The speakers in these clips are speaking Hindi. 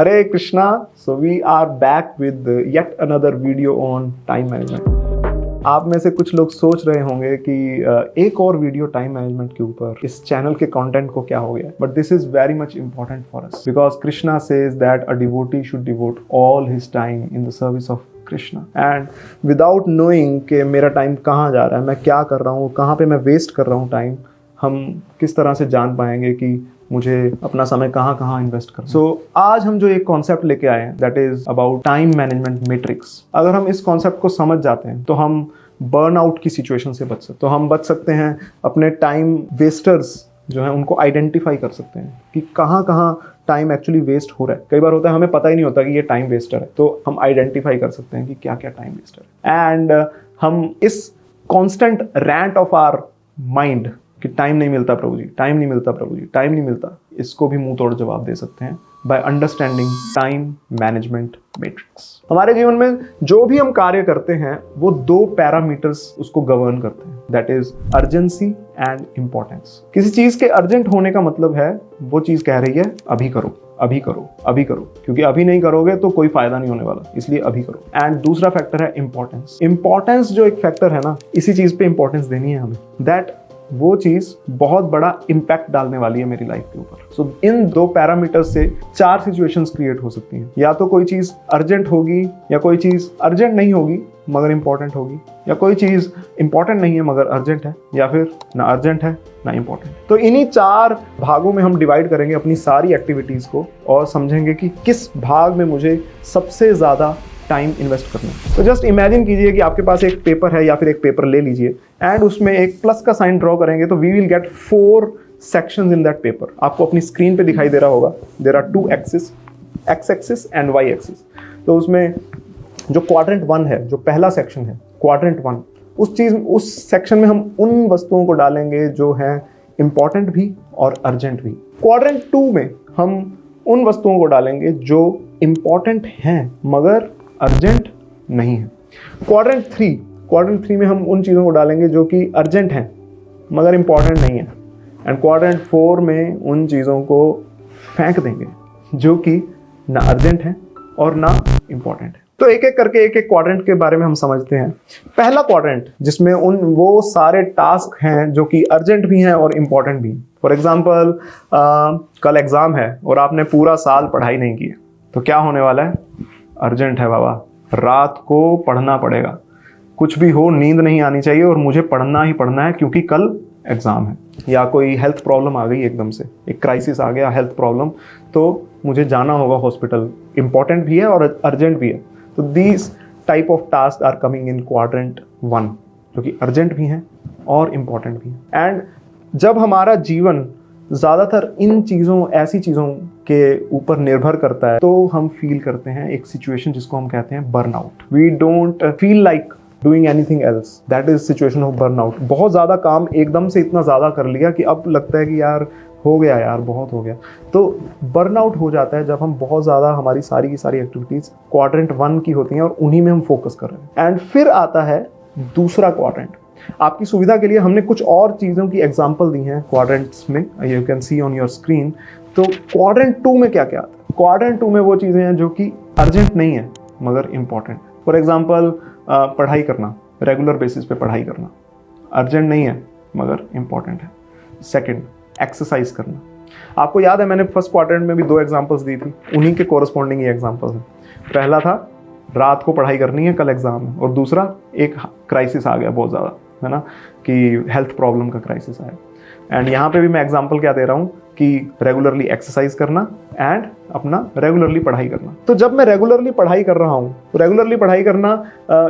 Hare Krishna. So we are back with yet another video on time management. आप में से कुछ लोग सोच रहे होंगे कि एक और वीडियो टाइम मैनेजमेंट के ऊपर, इस चैनल के कंटेंट को क्या हो गया, but this is very much important for us because Krishna says that a devotee should devote all his time in the service of Krishna and without knowing कि मेरा टाइम कहाँ जा रहा है, मैं क्या कर रहा हूँ, कहाँ पे मैं वेस्ट कर रहा हूँ टाइम, हम किस तरह से जान पाएंगे कि मुझे अपना समय कहाँ कहाँ इन्वेस्ट करना। सो आज हम जो एक कॉन्सेप्ट लेके आए हैं that is about time management matrix. अगर हम इस कॉन्सेप्ट को समझ जाते हैं तो हम बर्नआउट की सिचुएशन से बच सकते हैं, तो हम बच सकते हैं अपने टाइम वेस्टर्स जो है उनको आइडेंटिफाई कर सकते हैं कि कहाँ कहाँ टाइम एक्चुअली वेस्ट हो रहा है। कई बार होता है हमें पता ही नहीं होता कि ये टाइम वेस्टर है, तो हम आइडेंटिफाई कर सकते हैं कि क्या क्या टाइम वेस्टर है। एंड हम इस constant rant of our mind कि टाइम नहीं मिलता प्रभु जी, टाइम नहीं मिलता प्रभु जी, टाइम नहीं मिलता, इसको भी मुंह तोड़ जवाब दे सकते हैं by understanding time management matrix. हमारे जीवन में जो भी हम कार्य करते हैं वो दो पैरामीटर्स उसको गवर्न करते हैं, that is urgency and importance. किसी चीज के अर्जेंट होने का मतलब है वो चीज कह रही है अभी करो, अभी करो, अभी करो, क्योंकि अभी नहीं करोगे तो कोई फायदा नहीं होने वाला, इसलिए अभी करो। एंड दूसरा फैक्टर है इंपॉर्टेंस। इंपॉर्टेंस जो एक फैक्टर है ना, इसी चीज पे इंपॉर्टेंस देनी है हमें, दैट वो चीज बहुत बड़ा इम्पैक्ट डालने वाली है मेरी लाइफ के ऊपर। सो इन दो पैरामीटर्स से चार सिचुएशंस क्रिएट हो सकती हैं। या तो कोई चीज अर्जेंट होगी, या कोई चीज अर्जेंट नहीं होगी मगर इंपॉर्टेंट होगी, या कोई चीज इंपॉर्टेंट नहीं है मगर अर्जेंट है, या फिर ना अर्जेंट है ना इंपॉर्टेंट। तो इन्हीं चार भागों में हम डिवाइड करेंगे अपनी सारी एक्टिविटीज को और समझेंगे कि किस भाग में मुझे सबसे ज्यादा टाइम इन्वेस्ट करना है। तो जस्ट इमेजिन कीजिए कि आपके पास एक पेपर है, या फिर एक पेपर ले लीजिए एंड उसमें एक प्लस का साइन ड्रॉ करेंगे तो we will get 4 sections in that paper. आपको अपनी स्क्रीन पे दिखाई दे रहा होगा, there are 2 axis, x axis and y axis. तो उसमें जो क्वाड्रेंट 1 है, जो पहला सेक्शन है क्वाड्रेंट 1, उस सेक्शन में हम उन वस्तुओं को डालेंगे जो हैं इंपॉर्टेंट भी और अर्जेंट भी। क्वाड्रेंट 2 में हम उन वस्तुओं को डालेंगे जो इंपॉर्टेंट हैं मगर अर्जेंट नहीं है। क्वाड्रेंट 3 में हम उन चीज़ों को डालेंगे जो कि अर्जेंट हैं मगर इंपॉर्टेंट नहीं है। एंड क्वाड्रेंट 4 में उन चीज़ों को फेंक देंगे जो कि ना अर्जेंट है और ना इंपॉर्टेंट है। तो एक एक करके एक एक क्वाड्रेंट के बारे में हम समझते हैं। पहला क्वाड्रेंट जिसमें वो सारे टास्क हैं जो कि अर्जेंट भी हैं और इंपॉर्टेंट भी। फॉर एग्जाम्पल कल एग्जाम है और आपने पूरा साल पढ़ाई नहीं की, तो क्या होने वाला है? अर्जेंट है बाबा, रात को पढ़ना पड़ेगा, कुछ भी हो नींद नहीं आनी चाहिए और मुझे पढ़ना ही पढ़ना है क्योंकि कल एग्जाम है। या कोई हेल्थ प्रॉब्लम आ गई, एकदम से एक क्राइसिस आ गया हेल्थ प्रॉब्लम, तो मुझे जाना होगा हॉस्पिटल, इंपॉर्टेंट भी है और अर्जेंट भी है। तो these type of task are coming in quadrant 1 जो कि अर्जेंट भी हैं और इंपॉर्टेंट भी हैं। एंड जब हमारा जीवन ज़्यादातर इन चीज़ों, ऐसी चीज़ों के ऊपर निर्भर करता है तो हम फील करते हैं एक सिचुएशन जिसको हम कहते हैं burnout. We don't feel like doing anything else, that is situation of burnout. बहुत ज़्यादा काम एकदम से इतना ज़्यादा कर लिया कि अब लगता है कि यार हो गया, यार बहुत हो गया। तो बर्नआउट हो जाता है जब हम बहुत ज़्यादा, हमारी सारी की सारी एक्टिविटीज़ क्वाड्रेंट 1 की होती हैं और उन्हीं में हम फोकस कर रहे हैं। एंड फिर आता है दूसरा क्वाड्रेंट। आपकी सुविधा के लिए हमने कुछ और चीज़ों की एग्जाम्पल दी हैं क्वाड्रेंट्स में, you can see on your screen. तो क्वाड्रेंट 2 में क्या क्या आता है? क्वाड्रेंट 2 में वो चीज़ें हैं जो कि अर्जेंट नहीं है मगर इंपॉर्टेंट। फॉर एग्जाम्पल पढ़ाई करना, रेगुलर बेसिस पे पढ़ाई करना, अर्जेंट नहीं है मगर इंपॉर्टेंट है। सेकंड, एक्सरसाइज करना। आपको याद है मैंने फर्स्ट क्वाड्रेंट में भी 2 एग्जाम्पल्स दी थी, उन्हीं के कॉरस्पॉन्डिंग ये एग्जाम्पल्स हैं। पहला था रात को पढ़ाई करनी है, कल एग्जाम है, और दूसरा एक क्राइसिस आ गया बहुत ज़्यादा, है ना, कि हेल्थ प्रॉब्लम का क्राइसिस आया। एंड यहाँ पे भी मैं एग्जांपल क्या दे रहा हूँ कि रेगुलरली एक्सरसाइज करना एंड अपना रेगुलरली पढ़ाई करना। तो जब मैं रेगुलरली पढ़ाई कर रहा हूँ तो रेगुलरली पढ़ाई करना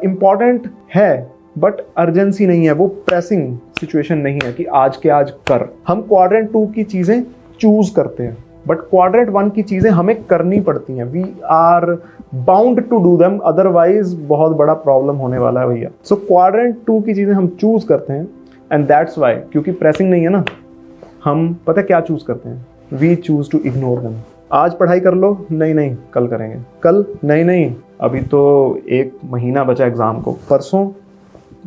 इम्पॉर्टेंट है बट अर्जेंसी नहीं है, वो प्रेसिंग सिचुएशन नहीं है कि आज के आज कर। हम क्वाड्रेंट 2 की चीज़ें चूज करते हैं बट क्वाड्रेंट 1 की चीज़ें हमें करनी पड़ती हैं। We are bound to do them, otherwise बहुत बड़ा प्रॉब्लम होने वाला है भैया। सो क्वाड्रेंट 2 की चीज़ें हम चूज करते हैं एंड दैट्स वाई, क्योंकि प्रेसिंग नहीं है ना, हम पता क्या चूज करते हैं? We choose to ignore them. आज पढ़ाई कर लो, नहीं कल करेंगे, कल नहीं अभी तो 1 महीना बचा एग्जाम को, परसों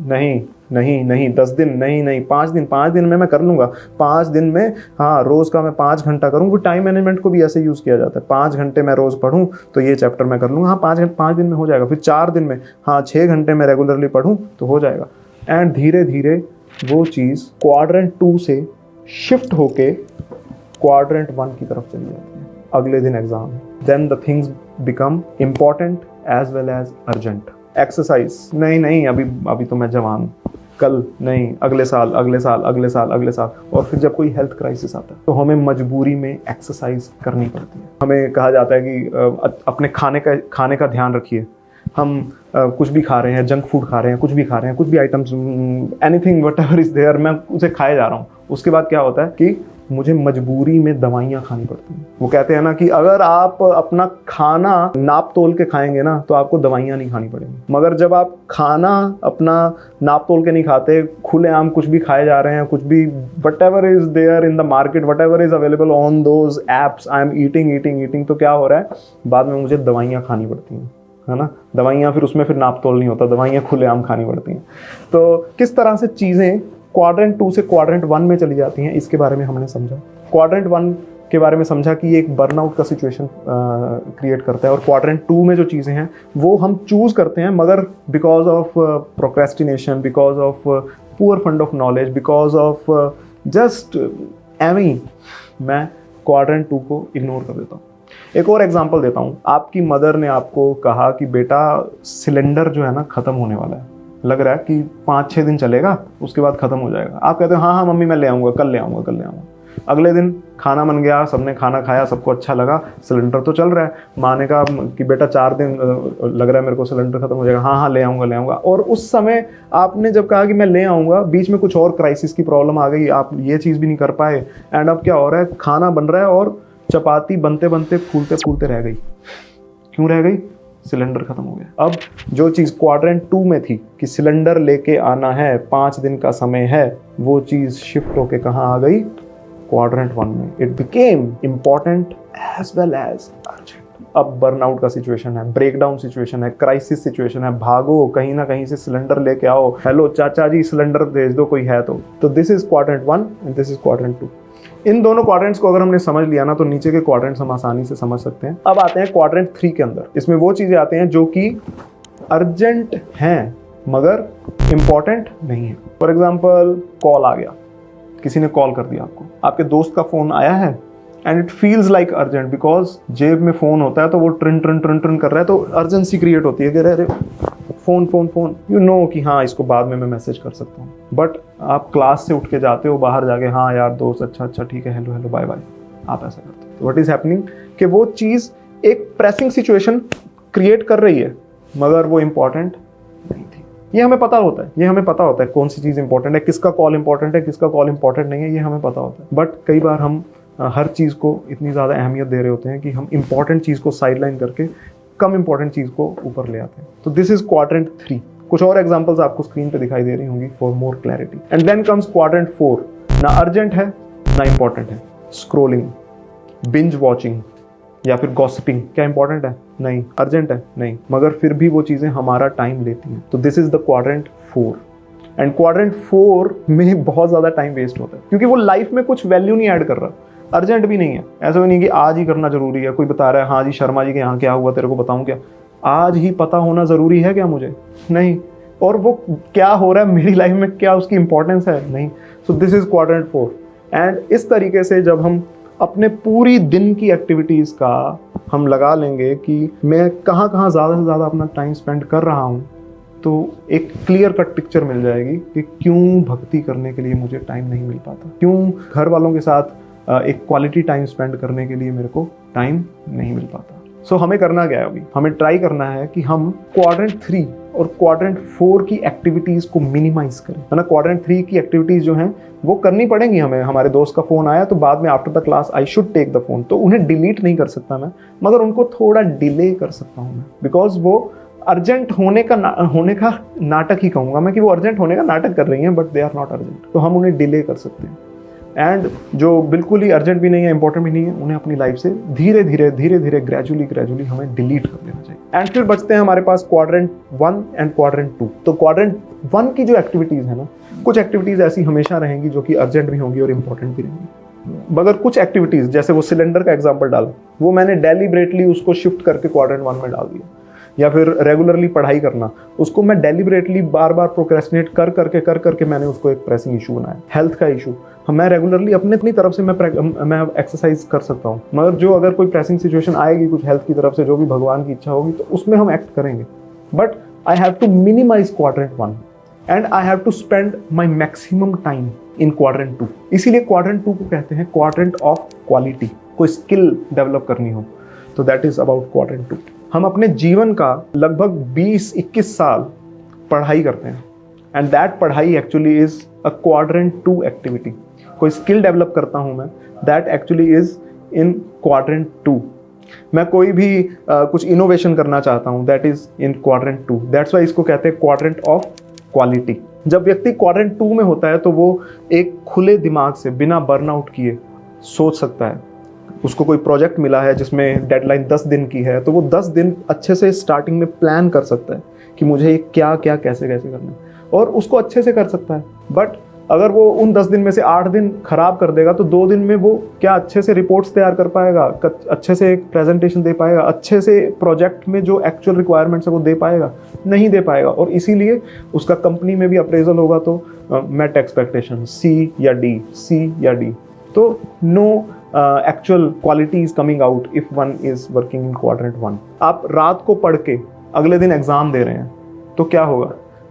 नहीं, नहीं नहीं, 10 दिन नहीं नहीं, 5 दिन, 5 दिन में मैं कर लूँगा, 5 दिन में, हाँ रोज़ का मैं 5 घंटा करूँ। वो टाइम मैनेजमेंट को भी ऐसे यूज़ किया जाता है, 5 घंटे मैं रोज़ पढूँ तो ये चैप्टर मैं कर लूँगा, हाँ 5 दिन में हो जाएगा। फिर 4 दिन में, हाँ 6 घंटे मैं रेगुलरली पढूँ तो हो जाएगा। एंड धीरे धीरे वो चीज़ क्वाड्रेंट 2 से शिफ्ट होके क्वाड्रेंट 1 की तरफ चली जाती है। अगले दिन एग्जाम है, then the things become important as well as urgent. Exercise नहीं नहीं, अभी तो मैं जवान हूँ, कल नहीं, अगले साल, अगले साल, अगले साल, अगले साल। और फिर जब कोई हेल्थ क्राइसिस आता है तो हमें मजबूरी में एक्सरसाइज करनी पड़ती है। हमें कहा जाता है कि अपने खाने का ध्यान रखिए। हम कुछ भी खा रहे हैं, जंक फूड खा रहे हैं, कुछ भी खा रहे हैं, कुछ भी items, anything whatever is there, मैं उसे खाए जा रहा हूँ। उसके बाद क्या होता है कि मुझे मजबूरी में दवाइयाँ खानी पड़ती हैं। वो कहते हैं ना कि अगर आप अपना खाना नाप तोल के खाएंगे ना तो आपको दवाइयाँ नहीं खानी पड़ेंगी। मगर जब आप खाना अपना नाप तोल के नहीं खाते, खुलेआम कुछ भी खाए जा रहे हैं, कुछ भी whatever is there in the market, whatever is available on those apps, I am eating, तो क्या हो रहा है, बाद में मुझे दवाइयाँ खानी पड़ती हैं, है ना। दवाइयाँ फिर उसमें फिर नाप तोल नहीं होता, दवाइयाँ खुलेआम खानी पड़ती हैं। तो किस तरह से चीज़ें क्वाड्रेंट 2 से क्वाड्रेंट 1 में चली जाती हैं, इसके बारे में हमने समझा। क्वाड्रेंट 1 के बारे में समझा कि ये एक बर्नआउट का सिचुएशन क्रिएट करता है, और क्वाड्रेंट 2 में जो चीज़ें हैं वो हम चूज़ करते हैं, मगर because of procrastination, because of poor fund of knowledge, because of just एवं मैं क्वाड्रेंट 2 को इग्नोर कर देता हूँ। एक और एग्जांपल देता हूँ। आपकी मदर ने आपको कहा कि बेटा सिलेंडर जो है ना ख़त्म होने वाला है, लग रहा है कि 5-6 दिन चलेगा, उसके बाद ख़त्म हो जाएगा। आप कहते हो हाँ हाँ मम्मी मैं ले आऊँगा, कल ले आऊँगा। अगले दिन खाना बन गया, सबने खाना खाया, सबको अच्छा लगा, सिलेंडर तो चल रहा है। माँ ने कहा कि बेटा 4 दिन लग रहा है मेरे को, सिलेंडर खत्म हो जाएगा। हाँ हाँ ले आऊँगा। और उस समय आपने जब कहा कि मैं ले आऊँगा, बीच में कुछ और क्राइसिस की प्रॉब्लम आ गई, आप ये चीज़ भी नहीं कर पाए। एंड अब क्या हो रहा है, खाना बन रहा है और चपाती बनते बनते फूलते रह गई। क्यों रह गई? सिलेंडर खत्म हो गया। अब जो चीज़ क्वाड्रेंट 2 में थी कि सिलेंडर लेके आना है, 5 दिन का समय है, वो चीज़ शिफ्ट होके कहाँ आ गई? क्वाड्रेंट 1 में। It became important as well as urgent. अब बर्नआउट का सिचुएशन है, ब्रेकडाउन सिचुएशन है, क्राइसिस सिचुएशन है, भागो कहीं ना कहीं से सिलेंडर लेके आओ, हेलो चाचा जी सिलेंडर भेज दो, कोई है तो this is quadrant 1 and this is quadrant 2। इन दोनों क्वाड्रेंट्स को अगर हमने समझ लिया ना तो नीचे के क्वाड्रेंट्स हम आसानी से समझ सकते हैं। अब आते हैं क्वाड्रेंट 3 के अंदर। इसमें वो चीजें आते हैं जो कि अर्जेंट हैं मगर इंपॉर्टेंट नहीं है। फॉर एग्जाम्पल कॉल आ गया, किसी ने कॉल कर दिया आपको, आपके दोस्त का फोन आया है and it feels like urgent, because जेब में फोन होता है तो वो ट्रिन कर रहा है, तो अर्जेंसी क्रिएट होती है कि अरे फोन यू नो कि हाँ इसको बाद में मैं मैसेज कर सकता हूँ। बट आप क्लास से उठ के जाते हो बाहर जाके, हाँ यार दोस्त अच्छा ठीक है, हेलो बाय, आप ऐसा करते हो। व्हाट इज हैपनिंग कि वो चीज़ एक प्रेसिंग सिचुएशन क्रिएट कर रही है मगर वो इंपॉर्टेंट नहीं थी। ये हमें पता होता है कौन सी चीज़ इंपॉर्टेंट है, किसका कॉल इंपॉर्टेंट है, किसका कॉल इंपॉर्टेंट नहीं है, ये हमें पता होता है। बट कई बार हम हर चीज़ को इतनी ज़्यादा अहमियत दे रहे होते हैं कि हम इंपॉर्टेंट चीज़ को साइडलाइन करके कम इंपॉर्टेंट चीज़ को ऊपर ले आते हैं। तो दिस इज क्वाड्रेंट 3। कुछ और एग्जांपल्स आपको स्क्रीन पे दिखाई दे रही होंगी for more clarity. And then comes quadrant 4। ना अर्जेंट है ना इंपॉर्टेंट है। स्क्रोलिंग, बिंज वॉचिंग या फिर गॉसिपिंग, क्या इंपॉर्टेंट है? नहीं। अर्जेंट है? नहीं। मगर फिर भी वो चीज़ें हमारा टाइम लेती हैं। तो this is the quadrant 4। And quadrant 4 में बहुत ज़्यादा टाइम वेस्ट होता है क्योंकि वो लाइफ में कुछ वैल्यू नहीं ऐड कर रहा। अर्जेंट भी नहीं है, ऐसा भी नहीं कि आज ही करना जरूरी है। कोई बता रहा है हाँ जी शर्मा जी के यहाँ क्या हुआ तेरे को बताऊँ क्या? आज ही पता होना ज़रूरी है क्या मुझे? नहीं। और वो क्या हो रहा है मेरी लाइफ में, क्या उसकी इंपॉर्टेंस है? नहीं। So this is quadrant 4। And इस तरीके से जब हम अपने पूरी दिन की एक्टिविटीज़ का हम लगा लेंगे कि मैं कहाँ ज़्यादा से ज़्यादा अपना टाइम स्पेंड कर रहा हूँ, तो एक क्लियर कट पिक्चर मिल जाएगी कि क्यों भक्ति करने के लिए मुझे टाइम नहीं मिल पाता, क्यों घर वालों के साथ एक क्वालिटी टाइम स्पेंड करने के लिए मेरे को टाइम नहीं मिल पाता। सो हमें करना क्या है? अभी हमें ट्राई करना है कि हम क्वाड्रेंट 3 और क्वाड्रेंट 4 की एक्टिविटीज़ को मिनिमाइज करें, है ना। क्वाड्रेंट 3 की एक्टिविटीज़ जो हैं वो करनी पड़ेंगी हमें। हमारे दोस्त का फ़ोन आया तो बाद में after the class I should take the phone, तो उन्हें डिलीट नहीं कर सकता मैं, मगर उनको थोड़ा डिले कर सकता हूँ मैं, बिकॉज वो अर्जेंट होने का नाटक ही कहूँगा मैं कि वो अर्जेंट होने का नाटक कर रही हैं but they are not urgent, तो हम उन्हें डिले कर सकते हैं। एंड जो बिल्कुल ही अर्जेंट भी नहीं है, इंपॉर्टेंट भी नहीं है, उन्हें अपनी लाइफ से धीरे धीरे ग्रेजुअली हमें डिलीट कर देना चाहिए। एंड फिर बचते हैं हमारे पास क्वाड्रेंट 1 एंड क्वाड्रेंट 2। तो क्वाड्रेंट 1 की जो एक्टिविटीज़ है ना, कुछ एक्टिविटीज़ ऐसी हमेशा रहेंगी जो कि अर्जेंट भी होंगी और इंपॉर्टेंट भी रहेंगी, मगर कुछ एक्टिविटीज़ जैसे वो सिलेंडर का एग्जाम्पल डाला, वो मैंने डेलिबरेटली उसको शिफ्ट करके क्वाड्रेंट 1 में डाल दिया। या फिर रेगुलरली पढ़ाई करना, उसको मैं डेलिबरेटली बार बार प्रोक्रेस्टिनेट कर करके मैंने उसको एक प्रेसिंग इशू बनाया। हेल्थ का इशू, मैं रेगुलरली अपनी तरफ से मैं एक्सरसाइज कर सकता हूँ, मगर जो अगर कोई प्रेसिंग सिचुएशन आएगी कुछ हेल्थ की तरफ से, जो भी भगवान की इच्छा होगी, तो उसमें हम एक्ट करेंगे। But I have to minimise quadrant 1 and I have to spend my maximum time in quadrant 2। इसीलिए क्वाड्रेंट 2 को कहते हैं क्वाड्रेंट ऑफ क्वालिटी। कोई स्किल डेवलप करनी हो तो दैट इज अबाउट क्वाड्रेंट 2। हम अपने जीवन का लगभग 20-21 साल पढ़ाई करते हैं एंड दैट पढ़ाई actually is a quadrant 2 activity. कोई स्किल डेवलप करता हूं मैं, that actually is in quadrant 2। मैं कोई भी कुछ इनोवेशन करना चाहता हूं, that is in quadrant 2। That's why इसको कहते हैं क्वाड्रेंट ऑफ क्वालिटी। जब व्यक्ति क्वाड्रेंट 2 में होता है तो वो एक खुले दिमाग से बिना बर्नआउट किए सोच सकता है। उसको कोई प्रोजेक्ट मिला है जिसमें डेडलाइन 10 दिन की है, तो वो 10 दिन अच्छे से स्टार्टिंग में प्लान कर सकता है कि मुझे क्या क्या कैसे करना है, और उसको अच्छे से कर सकता है। बट अगर वो उन 10 दिन में से 8 दिन खराब कर देगा तो 2 दिन में वो क्या अच्छे से रिपोर्ट्स तैयार कर पाएगा, अच्छे से एक प्रेजेंटेशन दे पाएगा, अच्छे से प्रोजेक्ट में जो एक्चुअल रिक्वायरमेंट्स है वो दे पाएगा? नहीं दे पाएगा। और इसीलिए उसका कंपनी में भी अप्रेजल होगा तो मेट एक्सपेक्टेशन C या D। तो no actual quality is coming out if one is working in quadrant 1। आप रात को पढ़ के अगले दिन एग्जाम दे रहे हैं तो क्या होगा?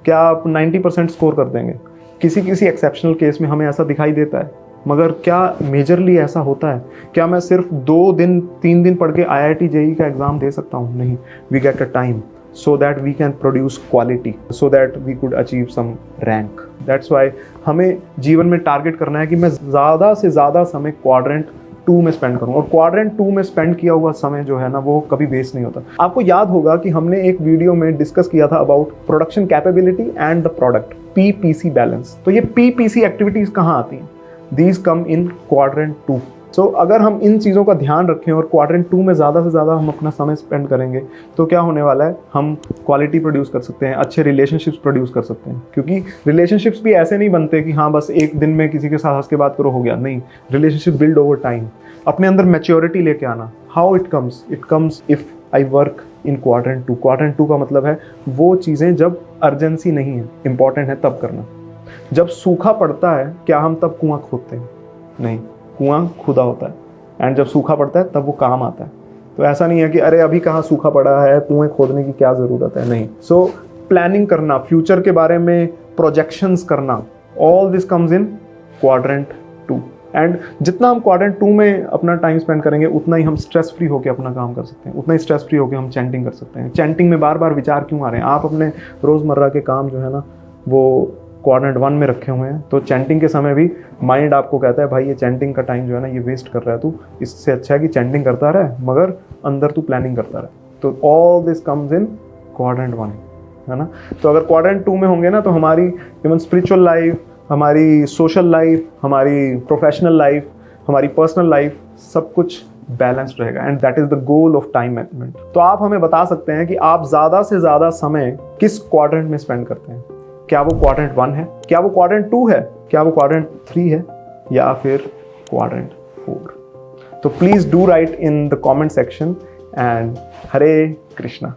क्या आप 90% स्कोर कर देंगे? किसी एक्सेप्शनल केस में हमें ऐसा दिखाई देता है, मगर क्या मेजरली ऐसा होता है? क्या मैं सिर्फ 2 दिन 3 दिन पढ़ के IIT JEE का एग्जाम दे सकता हूँ? नहीं। We get a time so that we can produce quality, so that we could achieve some rank. That's why हमें जीवन में टारगेट करना है कि मैं ज़्यादा से ज़्यादा समय क्वाड्रेंट 2 में स्पेंड करूँ, और क्वाड्रेंट 2 में स्पेंड किया हुआ समय जो है ना वो कभी वेस्ट नहीं होता। आपको याद होगा कि हमने एक वीडियो में डिस्कस किया था about production capability and the product, PPC balance. तो ये PPC एक्टिविटीज़ कहाँ आती हैं? These come in quadrant 2। सो अगर हम इन चीज़ों का ध्यान रखें और क्वाड्रेंट 2 में ज़्यादा से ज़्यादा हम अपना समय स्पेंड करेंगे तो क्या होने वाला है? हम क्वालिटी प्रोड्यूस कर सकते हैं, अच्छे रिलेशनशिप्स प्रोड्यूस कर सकते हैं। क्योंकि रिलेशनशिप्स भी ऐसे नहीं बनते कि हाँ बस एक दिन में किसी के साथ हंस के बात करो हो गया। नहीं, रिलेशनशिप बिल्ड ओवर टाइम। अपने अंदर मैच्योरिटी लेके आना। How it comes if I work in quadrant 2। Quadrant 2 का मतलब है वो चीज़ें जब अर्जेंसी नहीं है, इंपॉर्टेंट है तब करना। जब सूखा पड़ता है क्या हम तब कुआं खोदते हैं? नहीं, कुआं खुदा होता है, एंड जब सूखा पड़ता है तब वो काम आता है। तो ऐसा नहीं है कि अरे अभी कहाँ सूखा पड़ा है, कुएं खोदने की क्या ज़रूरत है। नहीं। सो प्लानिंग करना, फ्यूचर के बारे में प्रोजेक्शंस करना, all this comes in quadrant 2। And जितना हम क्वाड्रेंट 2 में अपना टाइम स्पेंड करेंगे उतना ही हम स्ट्रेस फ्री होकर अपना काम कर सकते हैं, उतना ही स्ट्रेस फ्री होकर हम चैंटिंग कर सकते हैं। चैंटिंग में बार बार विचार क्यों आ रहे हैं? आप अपने रोज़मर्रा के काम जो है ना वो क्वाड्रेंट 1 में रखे हुए हैं, तो चैंटिंग के समय भी माइंड आपको कहता है भाई ये चैंटिंग का टाइम जो है ना ये वेस्ट कर रहा है तू, इससे अच्छा है कि चैंटिंग करता रहे मगर अंदर तू प्लानिंग करता रहे। तो all this comes in quadrant 1, है ना। तो अगर क्वाड्रेंट 2 में होंगे ना तो हमारी इवन स्पिरिचुअल लाइफ, हमारी सोशल लाइफ, हमारी प्रोफेशनल लाइफ, हमारी पर्सनल लाइफ, सब कुछ बैलेंस्ड रहेगा। And that is the goal of time management. तो आप हमें बता सकते हैं कि आप ज़्यादा से ज़्यादा समय किस क्वाड्रेंट में स्पेंड करते हैं? क्या वो क्वाड्रेंट 1 है, क्या वो क्वाड्रेंट 2 है, क्या वो क्वाड्रेंट 3 है, या फिर क्वाड्रेंट 4? तो please do right in the comment section and Hare Krishna.